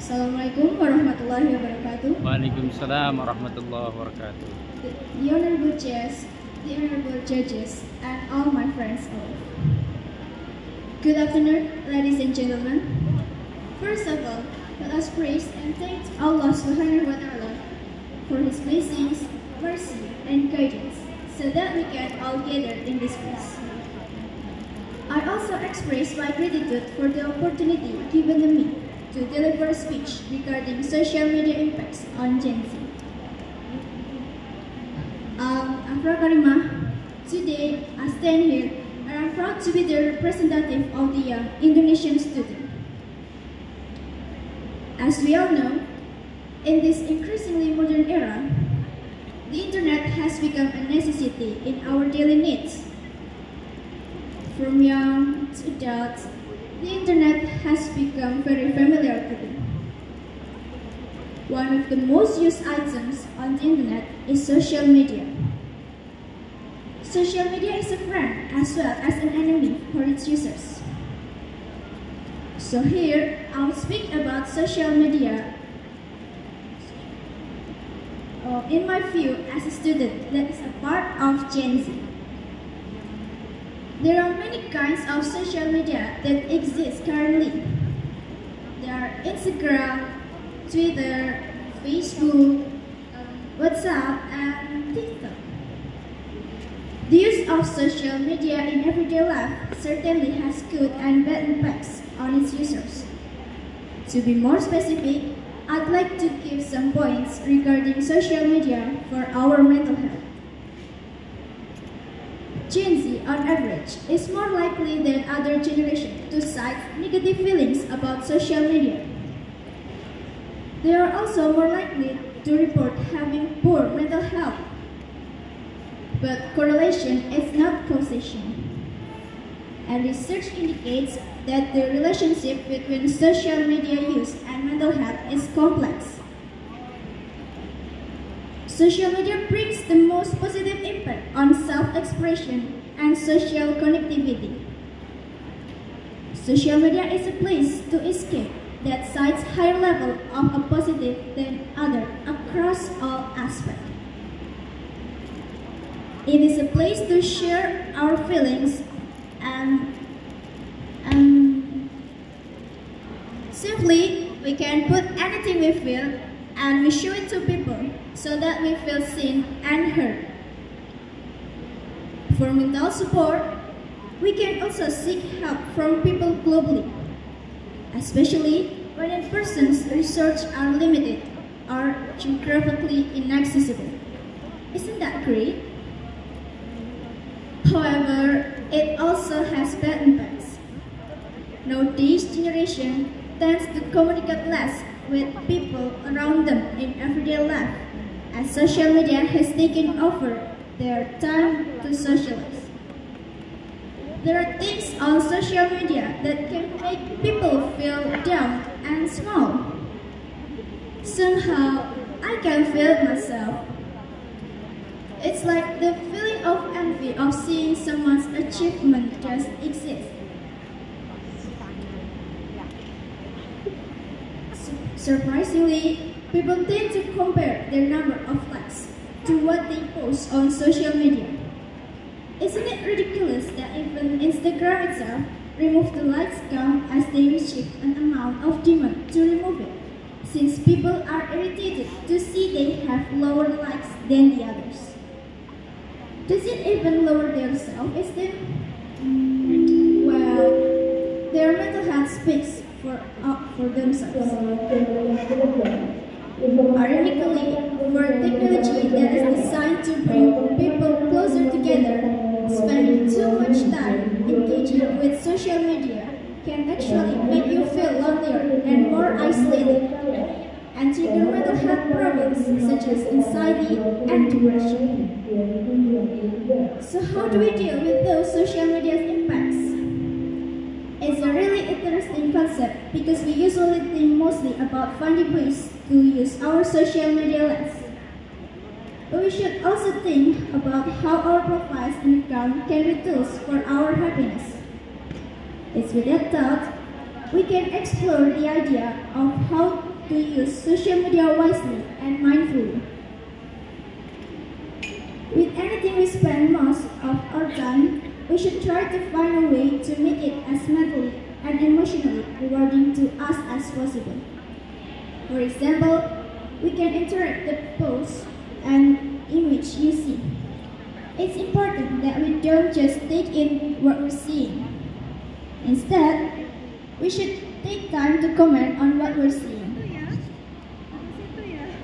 Assalamualaikum warahmatullahi wabarakatuh. Waalaikumsalam warahmatullahi wabarakatuh. The honorable chairs, the honorable judges, and all my friends all. Good afternoon, ladies and gentlemen. First of all, let us praise and thank Allah Subhanahu wa Ta'ala for His blessings, mercy, and guidance, so that we can all gather in this place. I also express my gratitude for the opportunity given to me to deliver a speech regarding social media impacts on Gen Z. Afra Karimah. Today, I stand here and I'm proud to be the representative of the young Indonesian student. As we all know, in this increasingly modern era, the internet has become a necessity in our daily needs. From young to adults, the internet has become very familiar to them. One of the most used items on the internet is social media. Social media is a friend as well as an enemy for its users. So here, I'll speak about social media in my view as a student that is a part of Gen Z. There are many kinds of social media that exist currently. There are Instagram, Twitter, Facebook, WhatsApp, and TikTok. The use of social media in everyday life certainly has good and bad impacts on its users. To be more specific, I'd like to give some points regarding social media for our mental health. Gen Z, on average, is more likely than other generations to cite negative feelings about social media. They are also more likely to report having poor mental health. But correlation is not causation. And research indicates that the relationship between social media use and mental health is complex. Social media brings the most positive impact on self-expression and social connectivity. Social media is a place to escape that cites higher level of a positive than other across all aspects. It is a place to share our feelings and simply we can put anything we feel and we show it to people so that we feel seen and heard. For mental support, we can also seek help from people globally, especially when in-person's research are limited or geographically inaccessible. Isn't that great? However, it also has bad impacts. Nowadays generation tends to communicate less with people around them in everyday life, as social media has taken over their time to socialize. There are things on social media that can make people feel down and small. Somehow, I can feel it myself. It's like the feeling of envy of seeing someone's achievement just exist. Surprisingly, people tend to compare their number of likes to what they post on social media. Isn't it ridiculous that even Instagram itself removed the likes count as they received an amount of demand to remove it, since people are irritated to see they have lower likes than the others? Does it even lower their self-esteem? Well, their mental health speaks for themselves. Ironically, for technology that is designed to bring people closer together, spending too much time engaging with social media can actually make you feel lonelier and more isolated, and trigger mental health problems such as anxiety and depression. So how do we deal with those social media's impacts? It's a really interesting concept because we usually think mostly about finding ways to use our social media less. But we should also think about how our profiles and account can be tools for our happiness. It's with that thought, we can explore the idea of how to use social media wisely and mindfully. With anything we spend most of our time, we should try to find a way to make it as mentally and emotionally rewarding to us as possible. For example, we can interact the post and image you see. It's important that we don't just take in what we're seeing. Instead, we should take time to comment on what we're seeing.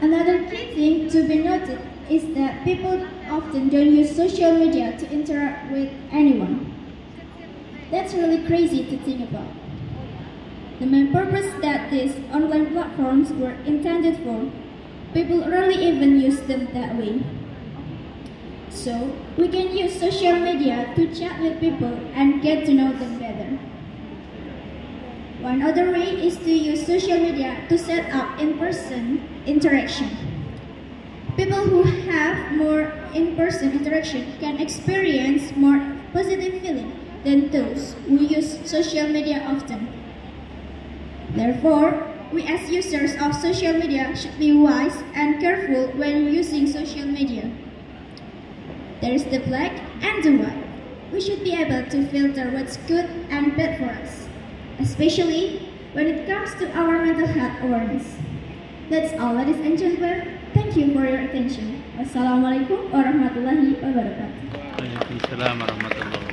Another key thing to be noted is that people often don't use social media to interact with anyone. That's really crazy to think about. The main purpose that these online platforms were intended for, people rarely even use them that way. So, we can use social media to chat with people and get to know them better. One other way is to use social media to set up in-person interaction. People who have more in-person interaction can experience more positive feeling than those who use social media often. Therefore, we as users of social media should be wise and careful when using social media. There is the black and the white. We should be able to filter what's good and bad for us, especially when it comes to our mental health awareness. That's all, ladies and gentlemen. Thank you for your attention. Wassalamualaikum warahmatullahi wabarakatuh. Waalaikumsalam warahmatullahi wabarakatuh.